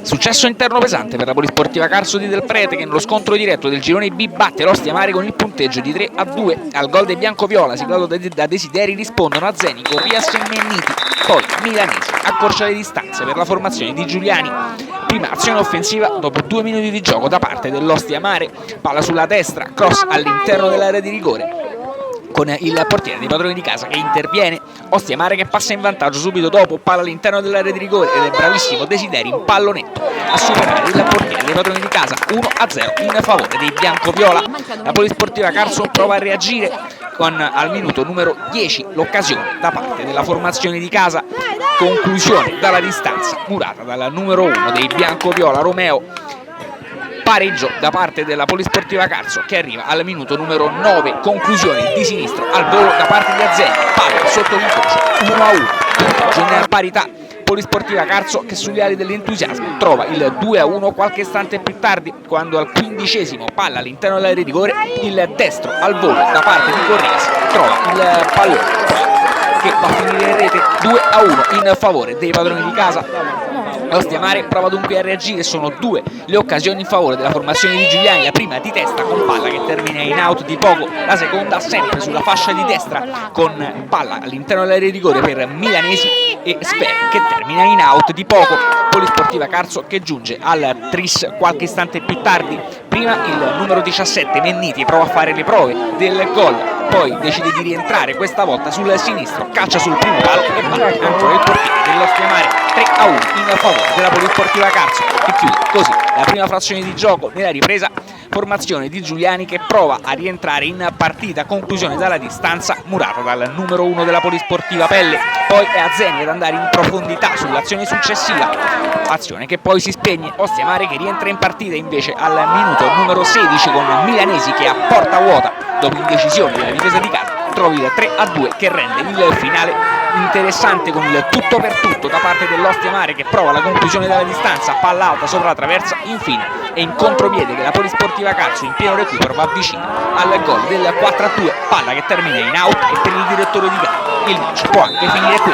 Successo interno pesante per la Polisportiva Carso di Del Prete, che nello scontro diretto del girone B batte l'Ostia Mare con il punteggio di 3-2. Al gol dei bianco-viola, siglato da Desideri, rispondono Azzenico, Rias e Menniti. Poi Milanesi accorcia le distanze per la formazione di Giuliani. Prima azione offensiva dopo 2 minuti di gioco da parte dell'Ostia Mare. Palla sulla destra, cross all'interno dell'area di rigore, con il portiere dei padroni di casa che interviene. Ostia Mare che passa in vantaggio subito dopo, palla all'interno dell'area di rigore ed è bravissimo Desideri in pallonetto a superare il portiere dei padroni di casa. 1-0 in favore dei bianco-viola. La Polisportiva Carso prova a reagire con al minuto numero 10 l'occasione da parte della formazione di casa. Conclusione dalla distanza murata dal numero 1 dei bianco-viola Romeo. Pareggio da parte della Polisportiva Carso che arriva al minuto numero 9. Conclusione di sinistro al volo da parte di Azzeni, palla sotto l'incrocio 1-1. In parità Polisportiva Carso che sugli ali dell'entusiasmo trova il 2-1 qualche istante più tardi, quando al 15esimo, palla all'interno dell'area di rigore, il destro al volo da parte di Corrias trova il pallone che va a finire in rete. 2-1 in favore dei padroni di casa. Ostia Mare prova dunque a reagire, sono 2 le occasioni in favore della formazione di Giuliani, la prima di testa con palla che termina in out di poco, la seconda sempre sulla fascia di destra con palla all'interno dell'area di rigore per Milanesi e Sper che termina in out di poco. Polisportiva Carso che giunge al tris qualche istante più tardi. Prima il numero 17 Menniti prova a fare le prove del gol, poi decide di rientrare questa volta sul sinistro, caccia sul primo palo e va ancora il portiere dell'Ostia Mare. 3-1 in favore della Polisportiva Carso che chiude così la prima frazione di gioco. Nella ripresa formazione di Giuliani che prova a rientrare in partita, conclusione dalla distanza murata dal numero 1 della Polisportiva Pelle. Poi è Azzeni ad andare in profondità sull'azione successiva, azione che poi si spegne. Ostia Mare che rientra in partita invece al minuto numero 16 con Milanesi che a porta vuota dopo indecisione della difesa di casa trovi il 3-2 che rende il finale interessante, con il tutto per tutto da parte dell'Ostia Mare che prova la conclusione dalla distanza, palla alta sopra la traversa. Infine è in contropiede che la Polisportiva Carso in pieno recupero va vicino al gol del 4-2, palla che termina in out e per il direttore di gara il match può anche finire qui.